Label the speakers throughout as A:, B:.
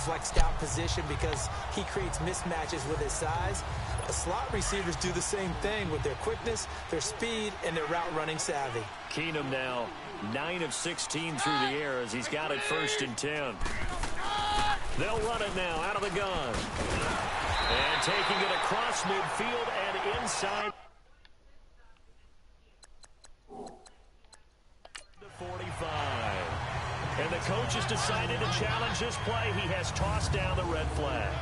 A: flexed out position because he creates mismatches with his size. The slot receivers do the same thing with their quickness, their speed, and their route running savvy.
B: Keenum now 9 of 16 through the air as he's got it 1st and 10. They'll run it now out of the gun. And taking it across midfield and inside the 45. And the coach has decided to challenge this play. He has tossed down the red flag.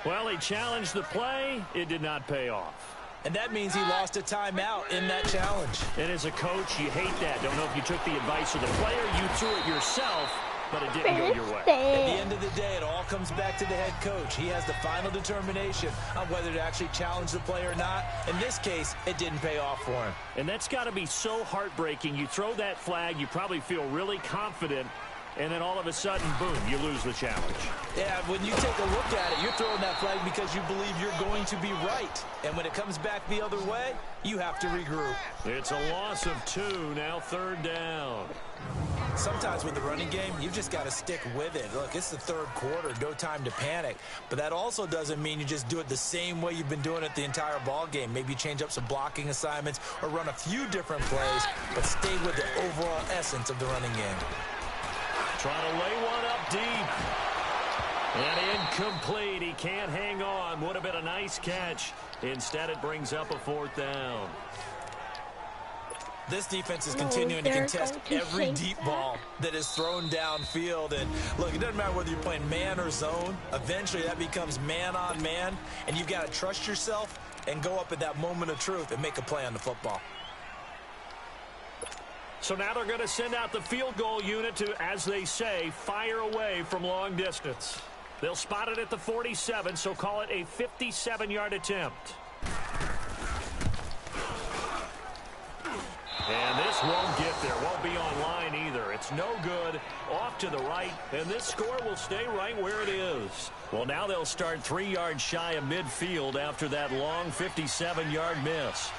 B: Well, he challenged the play. It did not pay off.
A: And that means he lost a timeout in that challenge.
B: And as a coach, you hate that. Don't know if you took the advice of the player. You threw it yourself, but it didn't go your way.
A: At the end of the day, it all comes back to the head coach. He has the final determination on whether to actually challenge the play or not. In this case, it didn't pay off for him.
B: And that's got to be so heartbreaking. You throw that flag, you probably feel really confident, and then all of a sudden, boom, you lose the challenge.
A: Yeah, when you take a look at it, you're throwing that flag because you believe you're going to be right. And when it comes back the other way, you have to regroup.
B: It's a loss of 2, now 3rd down.
A: Sometimes with the running game, you've just got to stick with it. Look, it's the 3rd quarter, no time to panic. But that also doesn't mean you just do it the same way you've been doing it the entire ball game. Maybe change up some blocking assignments or run a few different plays, but stay with the overall essence of the running game.
B: Trying to lay one up deep. And incomplete. He can't hang on. Would have been a nice catch. Instead, it brings up a 4th down.
A: This defense is continuing to contest every deep ball that is thrown downfield. And look, it doesn't matter whether you're playing man or zone. Eventually, that becomes man on man. And you've got to trust yourself and go up at that moment of truth and make a play on the football.
B: So now they're going to send out the field goal unit to, as they say, fire away from long distance. They'll spot it at the 47, so call it a 57-yard attempt. And this won't get there. Won't be online either. It's no good. Off to the right, and this score will stay right where it is. Well, now they'll start 3 yards shy of midfield after that long 57-yard miss.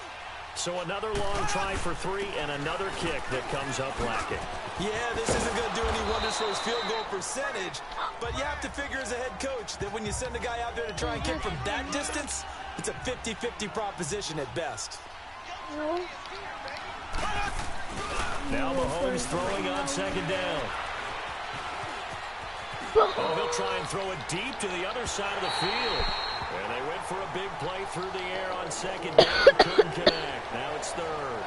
B: So another long try for 3 and another kick that comes up lacking.
A: Yeah, this isn't going to do any wonders for his field goal percentage, but you have to figure as a head coach that when you send a guy out there to try and kick from that distance, it's a 50-50 proposition at best.
B: Now Mahomes throwing on 2nd down. Oh, he'll try and throw it deep to the other side of the field. And they went for a big play through the air on 2nd down. Couldn't connect. Now it's 3rd.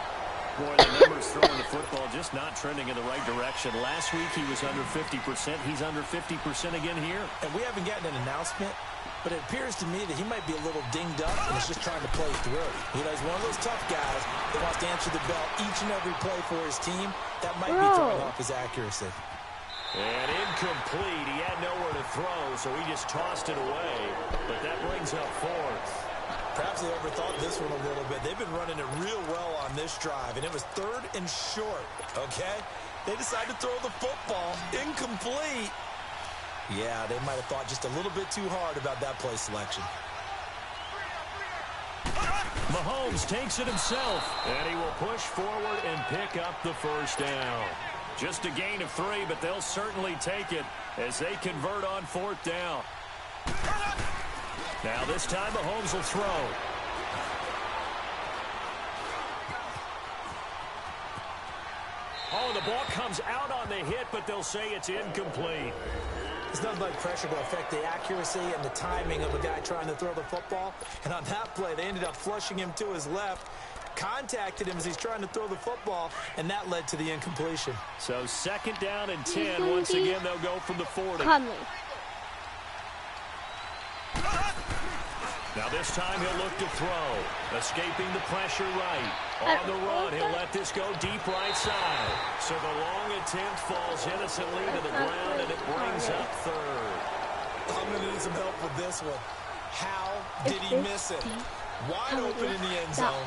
B: Boy, the numbers throwing the football just not trending in the right direction. Last week he was under 50%. He's under 50% again here.
A: And we haven't gotten an announcement, but it appears to me that he might be a little dinged up and is just trying to play through. You know, he's one of those tough guys that wants to answer the bell each and every play for his team. That might be throwing off his accuracy.
B: And incomplete. He had nowhere to throw, so he just tossed it away. But that brings up 4th.
A: Perhaps they overthought this one a little bit. They've been running it real well on this drive, and it was 3rd and short, okay? They decided to throw the football. Incomplete. Yeah, they might have thought just a little bit too hard about that play selection.
B: Mahomes takes it himself, and he will push forward and pick up the 1st down. Just a gain of 3, but they'll certainly take it as they convert on 4th down. Now this time Mahomes will throw. Oh, the ball comes out on the hit, but they'll say it's incomplete.
A: There's nothing like pressure to affect the accuracy and the timing of a guy trying to throw the football. And on that play, they ended up flushing him to his left, contacted him as he's trying to throw the football, and that led to the incompletion.
B: So 2nd down and 10. Once again, they'll go from the 40. Now this time he'll look to throw. Escaping the pressure right. On the run, he'll let this go deep right side. So the long attempt falls innocently to the ground, and it brings up 3rd.
A: I'm going to need some help with this one. How did he miss it? Wide open in the end zone.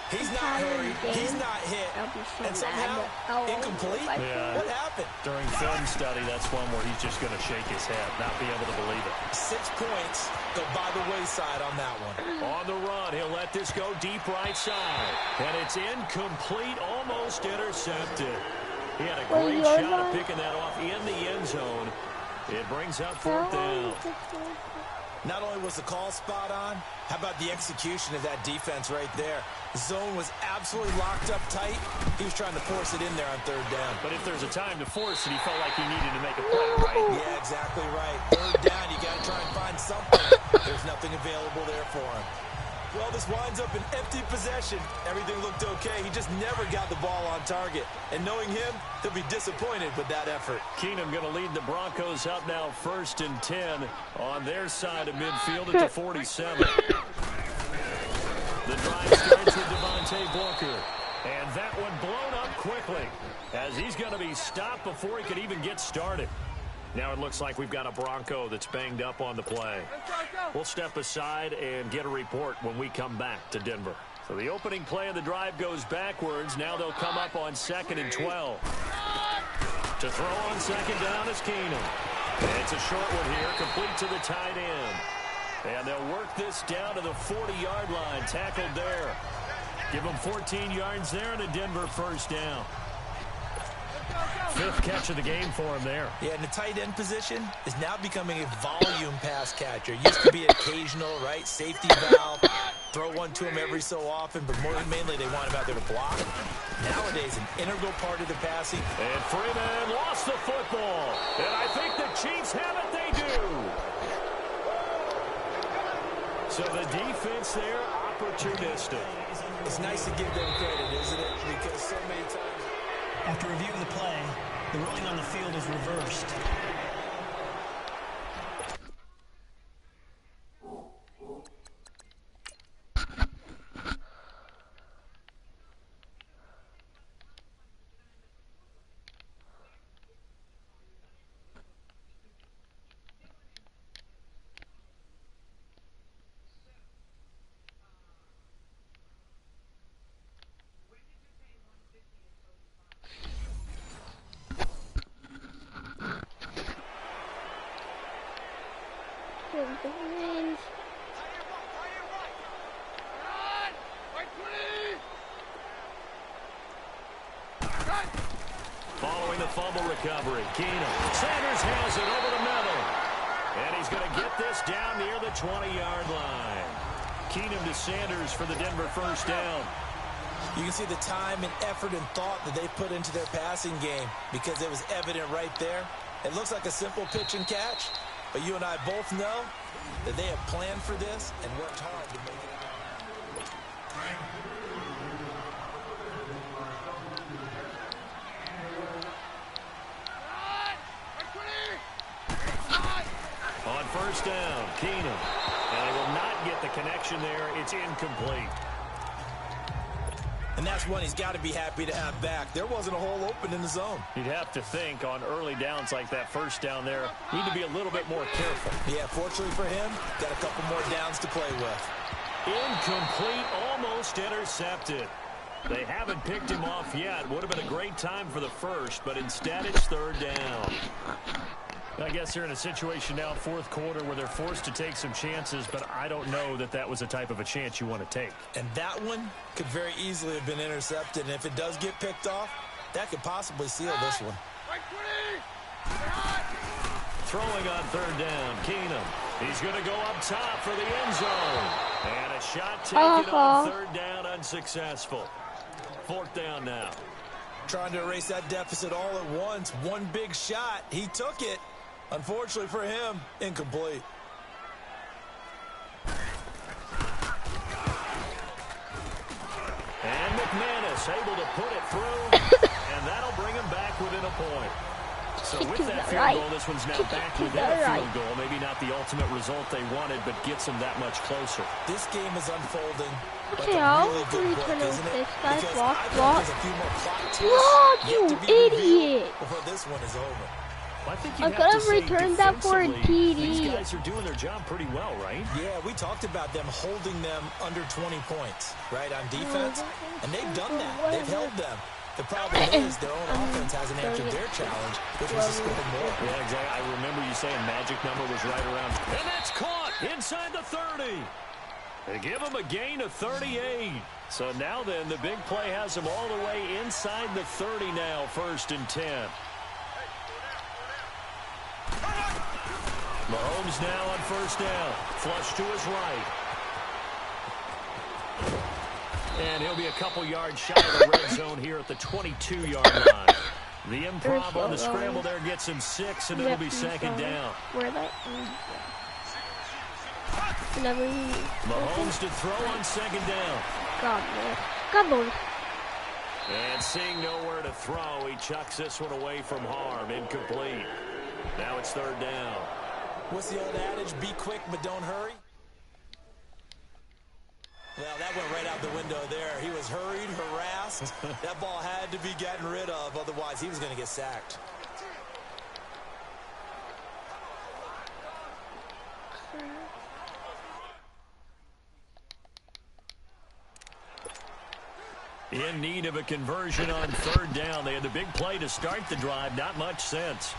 A: He's not hurried. He's not hit. And somehow, incomplete?
B: Yeah.
A: What happened?
B: During film study, that's one where he's just going to shake his head, not be able to believe it.
A: 6 points go by the wayside on that one.
B: On the run, let this go deep right side. And it's incomplete, almost intercepted. He had a great shot of picking that off in the end zone. It brings up 4th down.
A: Not only was the call spot on, how about the execution of that defense right there? The zone was absolutely locked up tight. He was trying to force it in there on 3rd down.
B: But if there's a time to force it, he felt like he needed to make a play, right?
A: Yeah, exactly right. 3rd down, you got to try and find something. There's nothing available there for him. Well, this winds up an empty possession. Everything looked okay. He just never got the ball on target. And knowing him, he'll be disappointed with that effort.
B: Keenum going to lead the Broncos up now 1st and 10 on their side of midfield at the 47. The drive starts with Devontae Booker. And that one blown up quickly as he's going to be stopped before he could even get started. Now it looks like we've got a Bronco that's banged up on the play. We'll step aside and get a report when we come back to Denver. So the opening play of the drive goes backwards. Now they'll come up on 2nd and 12. To throw on 2nd down is Keenum. It's a short one here, complete to the tight end. And they'll work this down to the 40-yard line, tackled there. Give them 14 yards there and a Denver 1st down. 5th catch of the game for him there.
A: Yeah, and the tight end position is now becoming a volume pass catcher. Used to be occasional, right? Safety valve. Throw one to him every so often, but mainly they want him out there to block. Nowadays, an integral part of the passing.
B: And Freeman lost the football. And I think the Chiefs have it. They do. So the defense there, opportunistic.
A: It's nice to give them credit, isn't it? Because so many times...
C: After reviewing the play, the ruling on the field is reversed.
B: Following the fumble recovery, Keenum. Sanders has it over the middle. And he's going to get this down near the 20-yard line. Keenum to Sanders for the Denver 1st down.
A: You can see the time and effort and thought that they put into their passing game because it was evident right there. It looks like a simple pitch and catch, but you and I both know that they have planned for this and worked hard to make it happen.
B: On 1st down, Keenum. And they will not get the connection there. It's incomplete.
A: And that's one he's got to be happy to have back. There wasn't a hole open in the zone.
B: You'd have to think on early downs like that 1st down there, need to be a little bit more careful.
A: Yeah, fortunately for him, got a couple more downs to play with.
B: Incomplete, almost intercepted. They haven't picked him off yet. Would have been a great time for the 1st, but instead it's 3rd down. I guess they're in a situation now, 4th quarter, where they're forced to take some chances, but I don't know that that was the type of a chance you want to take.
A: And that one could very easily have been intercepted, and if it does get picked off, that could possibly seal this one.
B: Throwing on 3rd down, Keenum. He's going to go up top for the end zone. And a shot taken on 3rd down, unsuccessful. 4th down now.
A: Trying to erase that deficit all at once. One big shot. He took it. Unfortunately for him, incomplete.
B: And McManus able to put it through, and that'll bring him back within a point. So with that field goal, this one's now back within a field goal. Maybe not the ultimate result they wanted, but gets them that much closer.
A: This game is unfolding like
D: Okay,
A: a
D: I'll
A: really good book, isn't it?
D: this guy.
A: Because
D: Block,
A: I think
D: block.
A: there's a few more plot twists
D: Block,
A: yet
D: you
A: to be revealed
D: idiot.
A: before this one is over.
B: Well, I think you
D: I
B: have
D: could
B: to
D: have
B: say
D: returned that for a
B: defensively,
D: TD.
B: These guys are doing their job pretty well, right?
A: Yeah, we talked about them holding them under 20 points, right, on defense, and they've done that. They've held them. The problem is their own offense hasn't answered their challenge, which was to score more.
B: Yeah, exactly. I remember you saying magic number was right around. And that's caught inside the 30. They give him a gain of 38. So now then, the big play has him all the way inside the 30 now, 1st and 10. Mahomes now on 1st down. Flush to his right. And he'll be a couple yards shy of the red zone here at the 22-yard line. The improv on the scramble there gets him 6, and it'll be 2nd down.
D: Where that?
B: Mahomes to throw on 2nd down.
D: God, Lord.
B: And seeing nowhere to throw, he chucks this one away from harm. Incomplete. Now it's 3rd down.
A: What's the old adage? Be quick, but don't hurry. Well, that went right out the window there. He was hurried, harassed. That ball had to be gotten rid of, otherwise he was going to get sacked.
B: In need of a conversion on 3rd down. They had the big play to start the drive. Not much sense.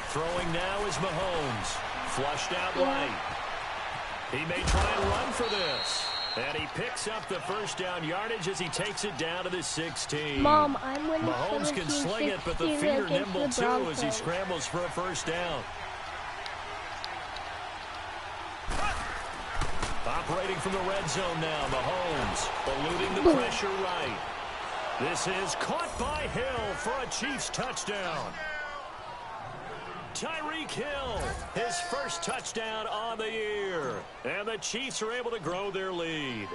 B: Throwing now is Mahomes. Flushed out right. He may try and run for this. And he picks up the 1st down yardage as he takes it down to the 16.
D: Mom, I'm winning.
B: Mahomes can sling it, but the feet are nimble too as he scrambles for a 1st down. Operating from the red zone now, Mahomes eluding the pressure right. This is caught by Hill for a Chiefs touchdown. Tyreek Hill, his 1st touchdown on the year. And the Chiefs are able to grow their lead.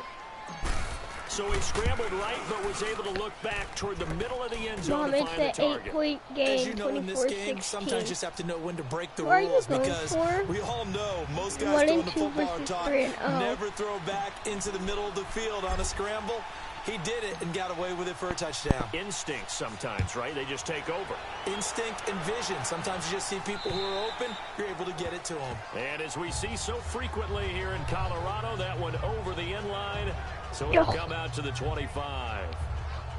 B: So he scrambled right, but was able to look back toward the middle of the end zone to find the target.
D: 8-point game.
A: As you know, in this game,
D: 24-16.
A: sometimes you just have to know when to break the
D: Where are you
A: rules
D: going
A: because
D: for?
A: we all know most guys throwing the
D: 1-2
A: football
D: versus
A: talk
D: 3-0.
A: never throw back into the middle of the field on a scramble. He did it and got away with it for a touchdown.
B: Instinct sometimes, right? They just take over.
A: Instinct and vision. Sometimes you just see people who are open, you're able to get it to them.
B: And as we see so frequently here in Colorado, that one over the end line. So it'll come out to the 25.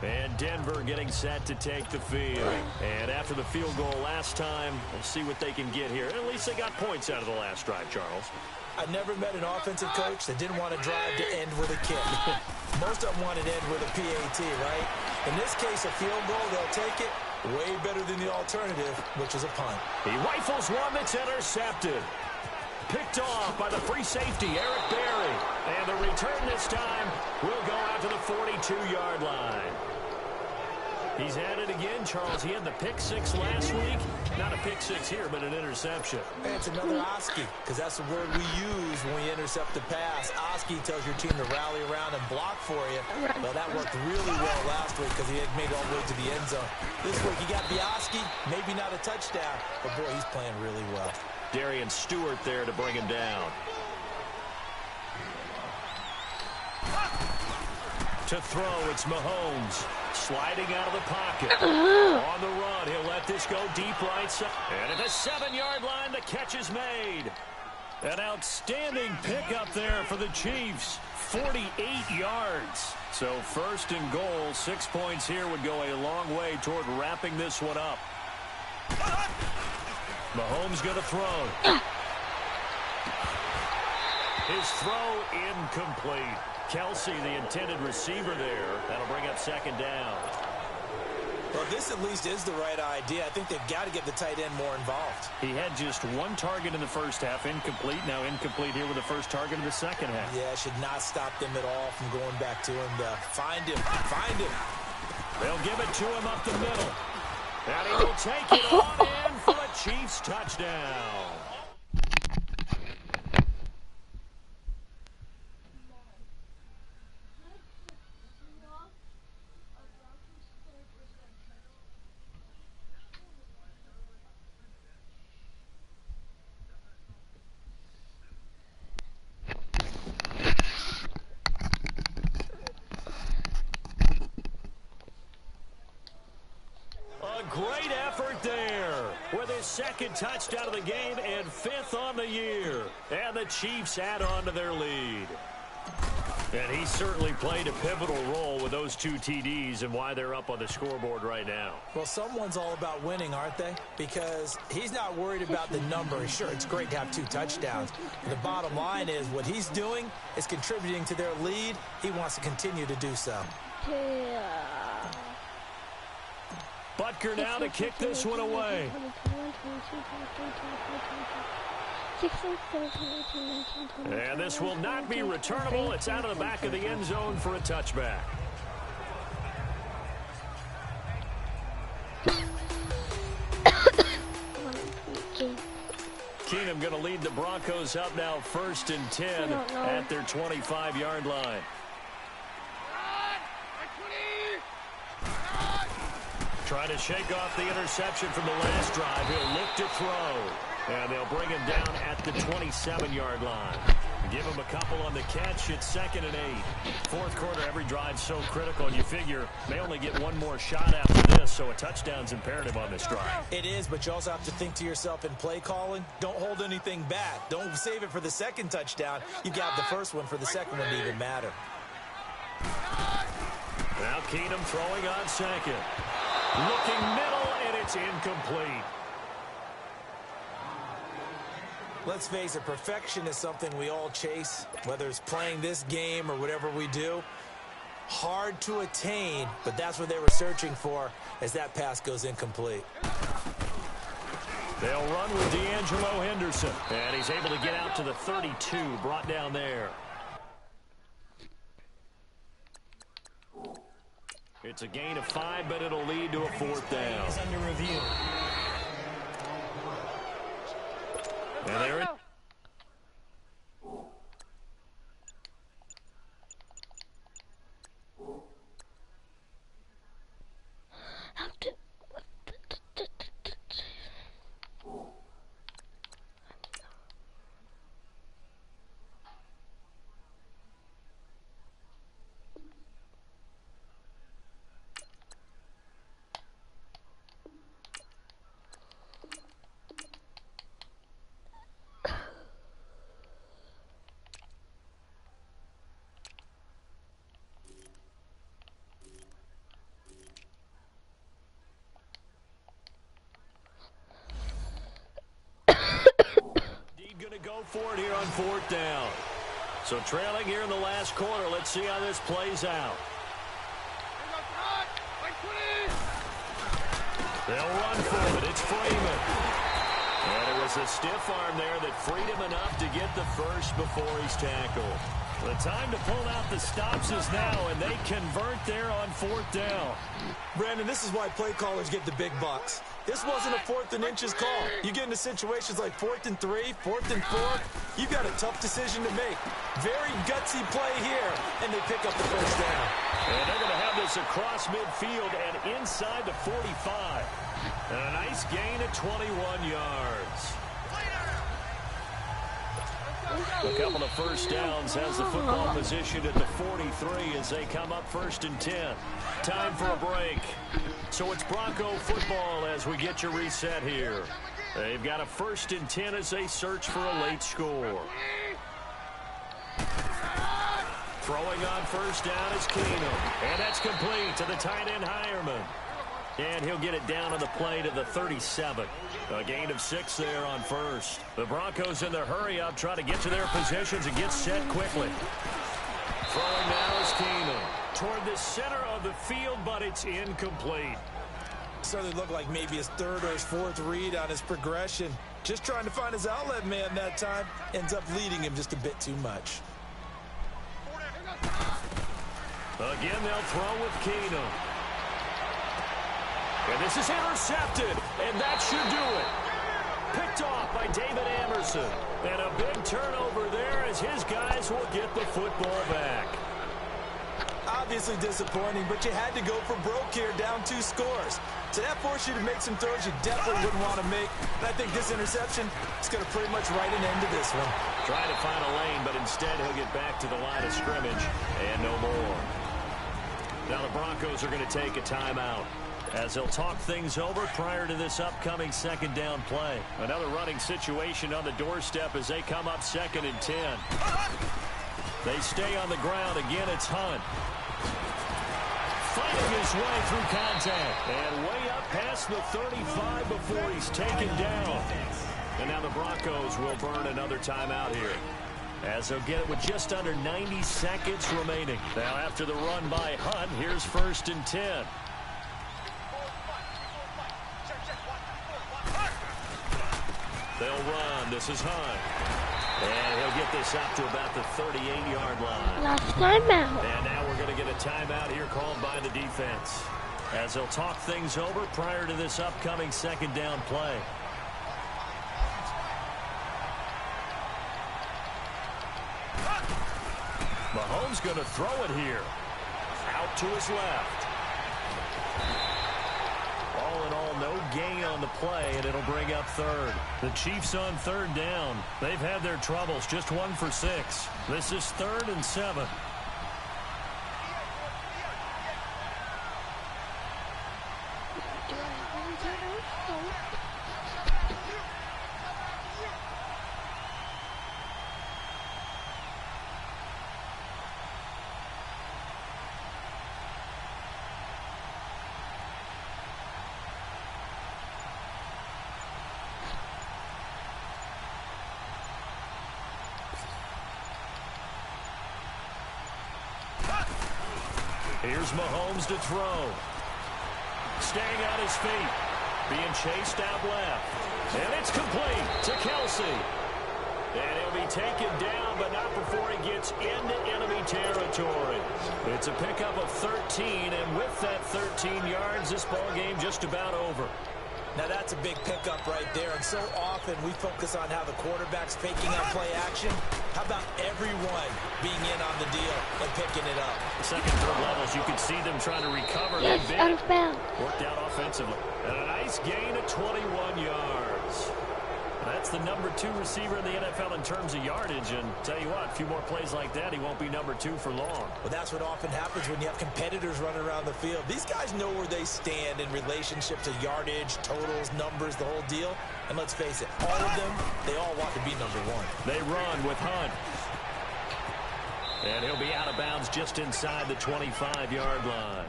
B: And Denver getting set to take the field. And after the field goal last time, we'll see what they can get here. At least they got points out of the last drive, Charles.
A: I've never met an offensive coach that didn't want to drive to end with a kick. Most of them want to end with a PAT, right? In this case, a field goal, they'll take it. Way better than the alternative, which is a punt.
B: He rifles one that's intercepted. Picked off by the free safety, Eric Berry. And the return this time will go out to the 42-yard line. He's had it again, Charles. He had the pick 6 last week. Not a pick 6 here, but an interception.
A: It's another Oski, because that's the word we use when we intercept the pass. Oski tells your team to rally around and block for you. Well, that worked really well last week because he had made it all the way to the end zone. This week he got the Oski, maybe not a touchdown, but boy, he's playing really well.
B: Darian Stewart there to bring him down. To throw, it's Mahomes. Sliding out of the pocket. On the run, he'll let this go deep right side. And at the 7-yard line, the catch is made. An outstanding pickup there for the Chiefs. 48 yards. So 1st and goal, 6 points here would go a long way toward wrapping this one up. Mahomes going to throw. His throw incomplete. Kelsey, the intended receiver there. That'll bring up 2nd down.
A: Well, this at least is the right idea. I think they've got to get the tight end more involved.
B: He had just 1 target in the first half, incomplete. Now incomplete here with the first target in the second half.
A: Yeah, should not stop them at all from going back to him to find him. Find him.
B: They'll give it to him up the middle. And he will take it on in for a Chiefs touchdown. Great effort there with his 2nd touchdown of the game and 5th on the year. And the Chiefs add on to their lead. And he certainly played a pivotal role with those 2 TDs and why they're up on the scoreboard right now.
A: Well, someone's all about winning, aren't they? Because he's not worried about the number. Sure, it's great to have 2 touchdowns. But the bottom line is what he's doing is contributing to their lead. He wants to continue to do so.
B: Butker now to kick this one away. And this will not be returnable. It's out of the back of the end zone for a touchback. Keenum going to lead the Broncos up now 1st and 10 at their 25-yard line. Trying to shake off the interception from the last drive. He'll look to throw. And they'll bring him down at the 27-yard line. Give him a couple on the catch. It's 2nd and 8. 4th quarter, every drive's so critical. And you figure they only get one more shot after this, so a touchdown's imperative on this drive.
A: It is, but you also have to think to yourself in play calling, don't hold anything back. Don't save it for the 2nd touchdown. You got the 1st one for the 2nd one to even matter.
B: Now Keenum throwing on 2nd. Looking middle, and it's incomplete.
A: Let's face it, perfection is something we all chase, whether it's playing this game or whatever we do. Hard to attain, but that's what they were searching for as that pass goes incomplete.
B: They'll run with D'Angelo Henderson, and he's able to get out to the 32, brought down there. It's a gain of 5, but it'll lead to a 4th down.
C: Is under review.
B: And there it go for it here on 4th down. So trailing here in the last quarter. Let's see how this plays out. They'll run for it. It's Freeman. And it was a stiff arm there that freed him enough to get the first before he's tackled. The time to pull out the stops is now, and they convert there on 4th down.
A: Brandon, this is why play callers get the big bucks. This wasn't a 4th and inches call. You get into situations like 4th and 3, 4th and 4. You've got a tough decision to make. Very gutsy play here, and they pick up the 1st down.
B: And they're going to have this across midfield and inside the 45. And a nice gain of 21 yards. A couple of 1st downs has the football position at the 43 as they come up 1st and 10. Time for a break. So it's Bronco football as we get you reset here. They've got a 1st and 10 as they search for a late score. Throwing on 1st down is Keenum. And that's complete to the tight end Hireman. And he'll get it down on the play to the 37. A gain of 6 there on 1st. The Broncos in their hurry-up try to get to their positions and get set quickly. Throwing now is Keenum. Toward the center of the field, but it's incomplete.
A: Certainly looked like maybe his 3rd or his 4th read on his progression. Just trying to find his outlet man that time. Ends up leading him just a bit too much.
B: Again, they'll throw with Keenum. And this is intercepted, and that should do it. Picked off by David Anderson. And a big turnover there as his guys will get the football back.
A: Obviously disappointing, but you had to go for broke here, down 2 scores. So that forced you to make some throws you definitely wouldn't want to make. And I think this interception is going to pretty much write an end to this one.
B: Trying to find a lane, but instead he'll get back to the line of scrimmage and no more. Now the Broncos are going to take a timeout as they'll talk things over prior to this upcoming 2nd down play. Another running situation on the doorstep as they come up 2nd and 10. They stay on the ground. Again, it's Hunt. Fighting his way through contact. And way up past the 35 before he's taken down. And now the Broncos will burn another timeout here, as they'll get it with just under 90 seconds remaining. Now after the run by Hunt, here's 1st and 10. They'll run. This is Hunt. And he'll get this up to about the 38-yard line.
D: Last timeout.
B: And now we're going to get a timeout here called by the defense, as they'll talk things over prior to this upcoming 2nd down play. Mahomes going to throw it here. Out to his left. All in all, no gain on the play, and it'll bring up 3rd. The Chiefs on 3rd down. They've had their troubles, just 1 for 6. This is 3rd and 7. Here's Mahomes to throw. Staying on his feet. Being chased out left. And it's complete to Kelsey. And he'll be taken down, but not before he gets into enemy territory. It's a pickup of 13, and with that 13 yards, this ball game just about over.
A: Now that's a big pickup right there, and so often we focus on how the quarterback's faking out play action. How about everyone being in on the deal and picking it up?
B: Second, third levels, you can see them trying to recover.
D: Yes, out of bounds.
B: Worked out offensively. And a nice gain of 21 yards. That's the number 2 receiver in the NFL in terms of yardage. And tell you what, a few more plays like that, he won't be number 2 for long.
A: Well, that's what often happens when you have competitors running around the field. These guys know where they stand in relationship to yardage, totals, numbers, the whole deal. And let's face it, all of them, they all want to be number 1.
B: They run with Hunt. And he'll be out of bounds just inside the 25-yard line.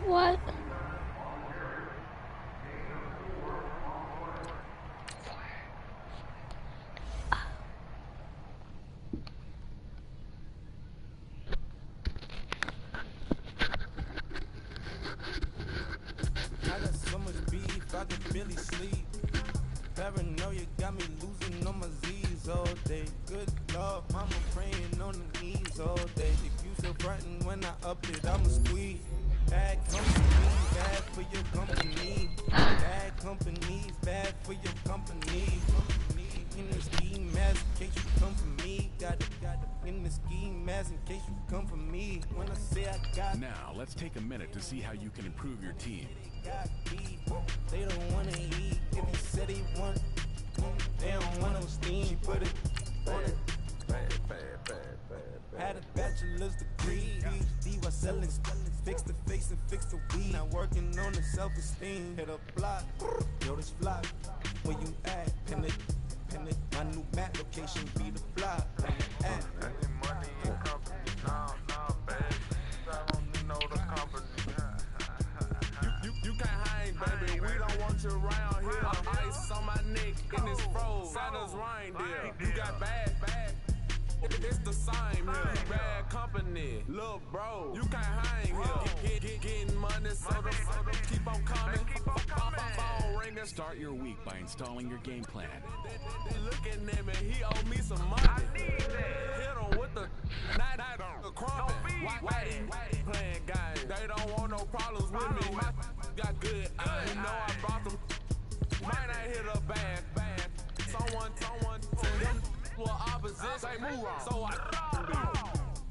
D: What?
E: I can barely sleep. Paranoia got me losing on my Z's all day. Good Lord, mama praying on the knees all day. If you still frontin' when I up it, I'ma squeeze. Bad company, bad for your company. Bad companies, bad for your company. In the ski mask, in case you come for me. Got it, in the ski mask, in case you come for me. When I say I got.
F: Now, let's take a minute to see how you can improve your team.
E: They don't wanna eat. If you said they want, they don't want no steam. She put it on it. Had a bachelor's degree, PhD while selling. Fix the face and fix the weed. Now working on the self-esteem. Hit a block, yo this block. Where you at? Pin it. My new map location be the block. Where you at? Money and company, nah, baby. I don't know the company. You can't hang, baby. We don't want you around here. Ice on my neck in this fro. Santa's reindeer. You got bad. It's the same here. Bad company. Look, bro, you can't hang here. Getting money, so the keep on coming. Phone ringing.
F: Start your week by installing your game plan.
E: They looking at me, he owe me some money. I need that. Hit him with the night crumping. Why playing games? They don't want no problems with me. My got good. You know I brought them. Might not hit a bad. Someone tell them well opposite. Say move on. So I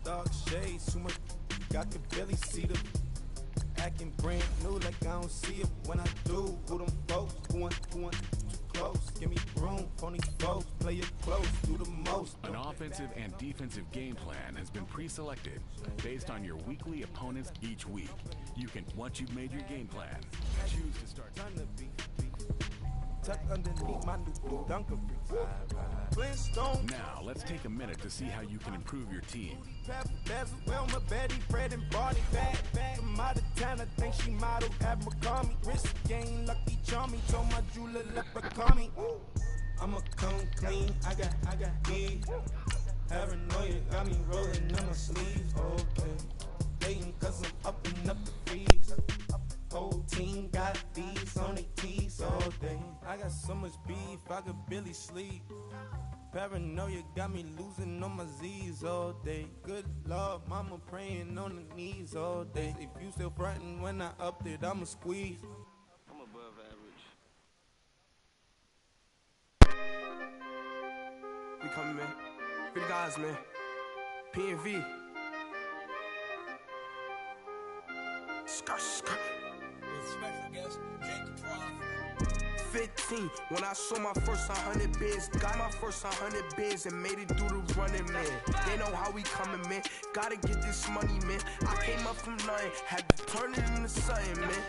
E: dark shades, too much. I can barely see them. Acting brand new like I don't see it when I do. Who them folks? Who want too close? Give me room for these folks. Play it close, do the most.
F: An offensive and defensive game plan has been pre-selected based on your weekly opponents each week. You can, once you've made your game plan, choose to start.
E: tucked underneath my new Dunkarees. Flintstone.
F: Now, let's take a minute to see how you can improve your team.
E: Wilma, Betty, Fred, and Barney. Back from out of town, I think she modeled at McCarmy. Wrist game, lucky charmy. Told my jeweler, let call me. I'ma come clean, I got heat. Paranoia got me rolling on my sleeves. Okay, dating cause I'm up and up the freeze. Whole team got these on their teeth all day. I got so much beef, I could barely sleep. Paranoia got me losing on my Z's all day. Good Lord, mama praying on the knees all day. If you still frontin' when I upped it, I'ma squeeze. I'm above average. We coming, man. $50, man. P&V. Skirt.
A: Special guest, Jacob
E: 15, when I saw my first 100 bids. Got my first 100 bids and made it through the running, man. They know how we coming, man. Gotta get this money, man. I came up from nothing, had to turn it into something, man.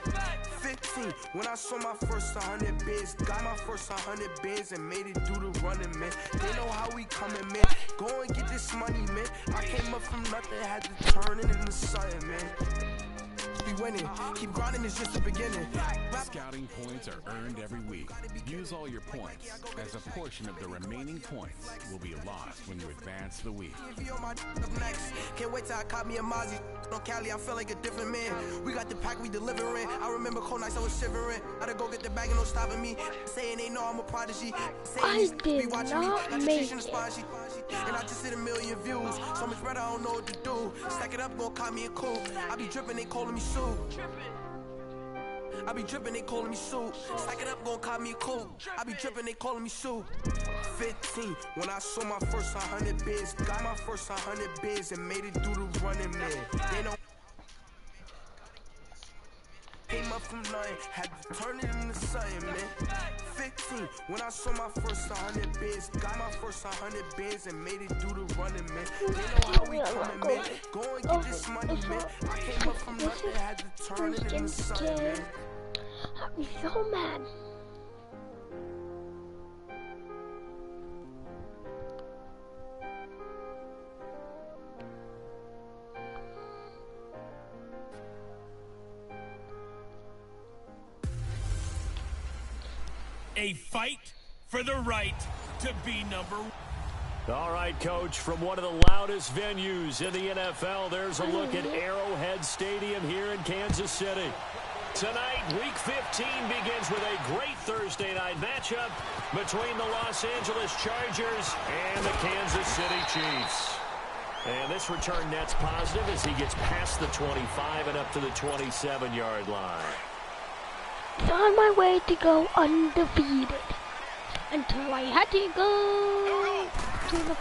E: 15, when I saw my first 100 bids. Got my first 100 bids and made it through the running, man. They know how we coming, man. Go and get this money, man. I came up from nothing, had to turn it into something, man. Be winning, keep grinding, it's just the beginning.
F: Scouting points are earned every week. Use all your points, as a portion of the remaining points will be lost when you advance the week.
E: Can't wait till I caught me a Mozzie. On Cali, I feel like a different man. We got the pack, we delivering. I remember cold nights, I was shivering. Gotta go get the bag and no stopping me. Saying they know I'm a prodigy.
D: I did not make it.
E: And I just hit 1 million views. So much better, I don't know what to do. Stack it up, gon' call me a coupe. I be dripping, they calling me Sue. I be dripping, they calling me Sue. Stack it up, gon' call me a coupe. I be dripping, they calling me Sue. 15, when I saw my first 100 bids. Got my first 100 bids and made it through the running, man. They know. Came up from nothing, had to turn it into something, man. 15, when I saw my first 100 bids. Got my first 100 bids and made it through the running, man. They know how we coming, man. Go and get this money, man. I came up from nothing, had to turn it into something, man.
D: I'd be so mad.
G: A fight for the right to be number one.
B: All right, Coach, from one of the loudest venues in the NFL, there's a look at Arrowhead Stadium here in Kansas City. Tonight, Week 15 begins with a great Thursday night matchup between the Los Angeles Chargers and the Kansas City Chiefs. And this return net's positive as he gets past the 25 and up to the 27-yard line.
D: On my way to go undefeated until I had to go to the...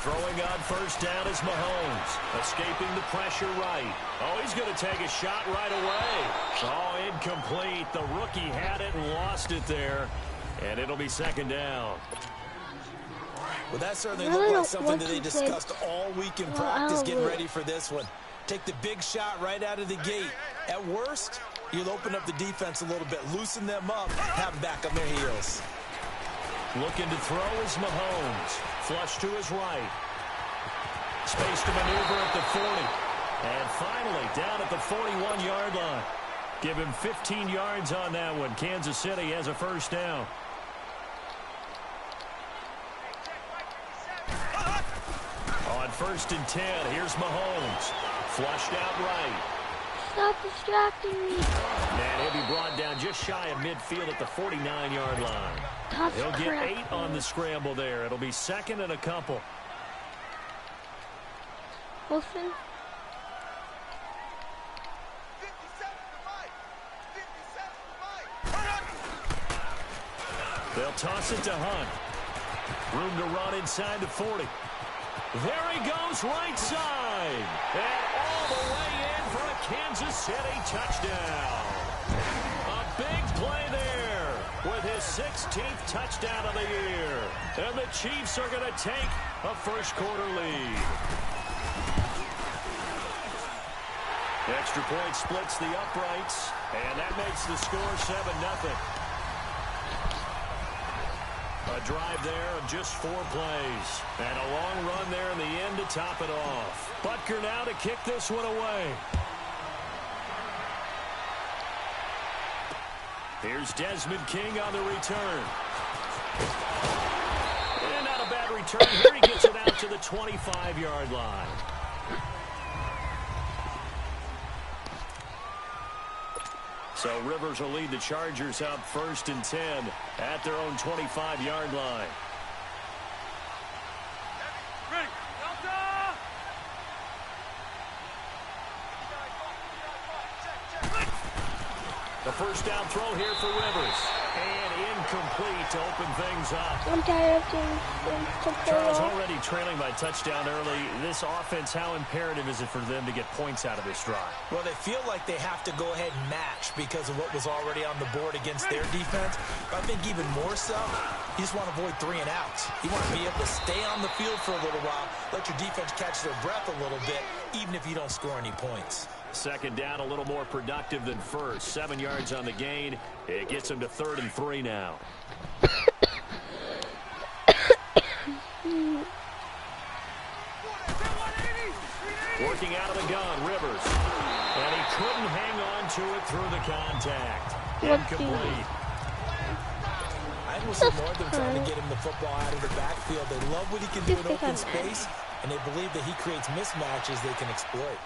B: Throwing on first down is Mahomes, escaping the pressure right. Oh, he's going to take a shot right away. Oh, incomplete. The rookie had it and lost it there, and it'll be second down.
A: Well, that certainly looked like something that they discussed all week in practice getting ready for this one. Take the big shot right out of the gate. At worst, you'll open up the defense a little bit, loosen them up, have them back on their heels.
B: Looking to throw is Mahomes. Flush to his right. Space to maneuver at the 40. And finally, down at the 41-yard line. Give him 15 yards on that one. Kansas City has a first down. On first and 10, here's Mahomes. Flushed out right.
D: Stop distracting me.
B: And he'll be brought down just shy of midfield at the 49-yard line. He'll get 8 on the scramble there. It'll be second and a couple.
D: Wilson.
B: They'll toss it to Hunt. Room to run inside the 40. There he goes, right side. And all the way in for a Kansas City touchdown. A big play there with his 16th touchdown of the year. And the Chiefs are going to take a first-quarter lead. The extra point splits the uprights, and that makes the score 7-0. A drive there of just 4 plays. And a long run there in the end to top it off. Butker now to kick this one away. Here's Desmond King on the return. And not a bad return here. He gets it out to the 25-yard line. So Rivers will lead the Chargers out 1st and 10 at their own 25-yard line. The first down throw here for Rivers. And incomplete to open things up.
D: I'm tired of doing
B: Charles already trailing by touchdown early. This offense, how imperative is it for them to get points out of this drive?
A: Well, they feel like they have to go ahead and match because of what was already on the board against their defense. But I think even more so, you just want to avoid 3 and outs. You want to be able to stay on the field for a little while, let your defense catch their breath a little bit, even if you don't score any points.
B: Second down, a little more productive than first. 7 yards on the gain. It gets them to 3rd and 3 now. Working out of the gun, Rivers. And he couldn't hang on to it through the contact. Incomplete.
A: I will see more of them trying to get him the football out of the backfield. They love what he can do in open space, and they believe that he creates mismatches they can exploit.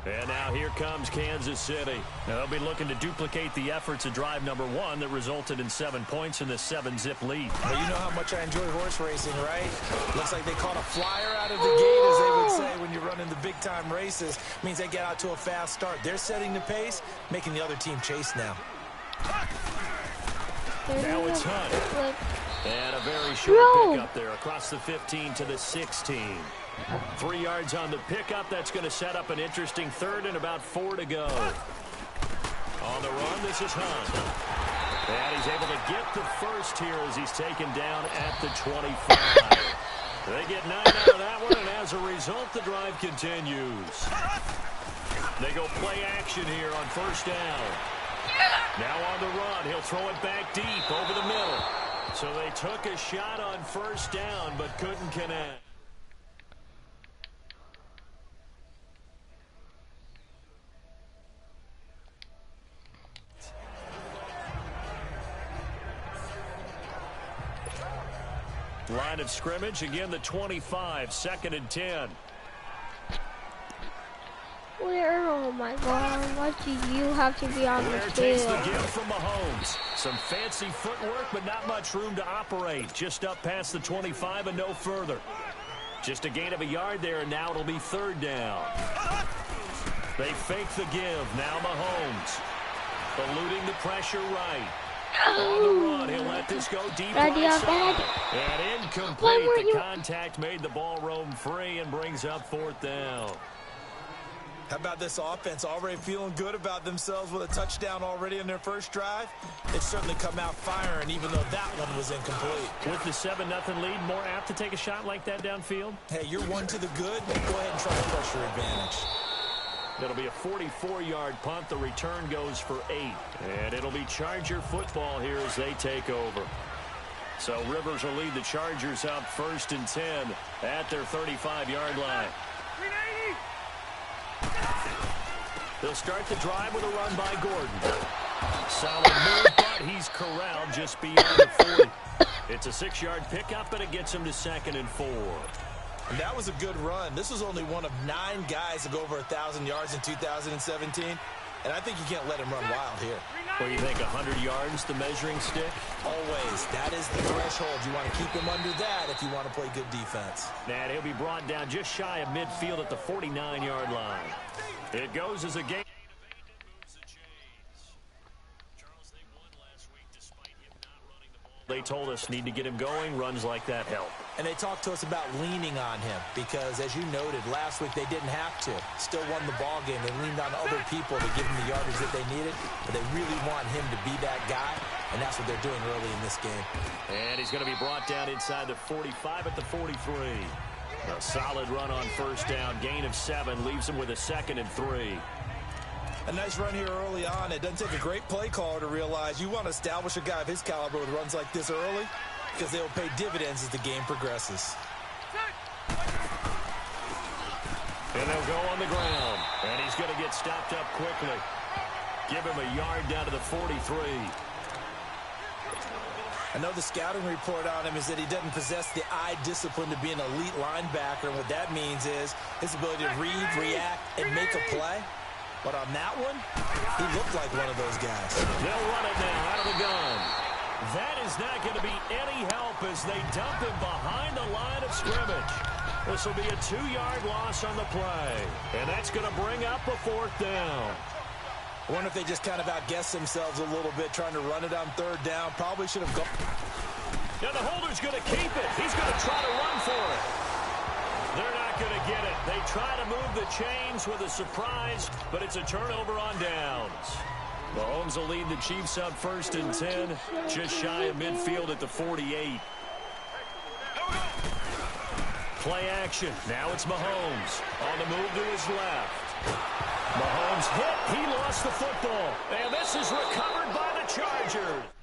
B: And now here comes Kansas City. Now they'll be looking to duplicate the efforts of drive number 1 that resulted in 7 points in the 7-zip lead.
A: Well, you know how much I enjoy horse racing, right? Looks like they caught a flyer out of the gate, as they would say when you're running the big-time races. Means they get out to a fast start. They're setting the pace, making the other team chase now.
B: Now it's Hunt. And a very short pickup there across the 15 to the 16. 3 yards on the pickup. That's going to set up an interesting 3rd and about 4 to go. On the run, this is Hunt. And he's able to get the first here as he's taken down at the 25. They get 9 out of that one, and as a result, the drive continues. They go play action here on 1st down. Now on the run, he'll throw it back deep over the middle. So they took a shot on 1st down, but couldn't connect. Line of scrimmage, again the 25, 2nd and 10.
D: Where, oh my God, why do you have to be on the field?
B: Takes the give from Mahomes. Some fancy footwork, but not much room to operate. Just up past the 25 and no further. Just a gain of a yard there, and now it'll be 3rd down. They fake the give. Now Mahomes. Eluding the pressure right. On the run, he'll let this go deep right side. And incomplete. The contact made the ball roam free and brings up 4th down.
A: How about this offense already feeling good about themselves with a touchdown already in their first drive? They've certainly come out firing, even though that one was incomplete.
B: With the 7-0 lead, more apt to take a shot like that downfield?
A: Hey, you're 1 to the good. Go ahead and try the pressure advantage.
B: It'll be a 44-yard punt. The return goes for 8. And it'll be Charger football here as they take over. So Rivers will lead the Chargers out 1st and 10 at their 35-yard line. They'll start the drive with a run by Gordon. Solid move, but he's corralled just beyond the 40. It's a 6-yard pickup, but it gets him to 2nd and 4.
A: And that was a good run. This was only one of 9 guys to go over 1,000 yards in 2017. And I think you can't let him run wild here.
B: Well, you think 100 yards, the measuring stick?
A: Always. That is the threshold. You want to keep him under that if you want to play good defense.
B: And he'll be brought down just shy of midfield at the 49-yard line. It goes as a game. They told us need to get him going. Runs like that help.
A: And they talked to us about leaning on him because, as you noted, last week they didn't have to. Still won the ball game. They leaned on other people to give him the yardage that they needed, but they really want him to be that guy, and that's what they're doing early in this game.
B: And he's going to be brought down inside the 45 at the 43. A solid run on first down. Gain of 7 leaves him with a 2nd and 3.
A: A nice run here early on. It doesn't take a great play caller to realize you want to establish a guy of his caliber with runs like this early because they will pay dividends as the game progresses.
B: And they'll go on the ground. And he's going to get stopped up quickly. Give him a yard down to the 43.
A: I know the scouting report on him is that he doesn't possess the eye discipline to be an elite linebacker. And what that means is his ability to read, react, and make a play. But on that one, he looked like one of those guys.
B: They'll run it now out of the gun. That is not going to be any help as they dump him behind the line of scrimmage. This will be a 2-yard loss on the play. And that's going to bring up a 4th down.
A: I wonder if they just kind of outguessed themselves a little bit trying to run it on 3rd down. Probably should have gone.
B: Now the holder's going to keep it. He's going to try to run for it. They're not going to get it. They try to move the chains with a surprise, but it's a turnover on downs. Mahomes will lead the Chiefs up 1st and 10, just shy of midfield at the 48. Play action. Now it's Mahomes on the move to his left. Mahomes hit. He lost the football. And this is recovered by the Chargers.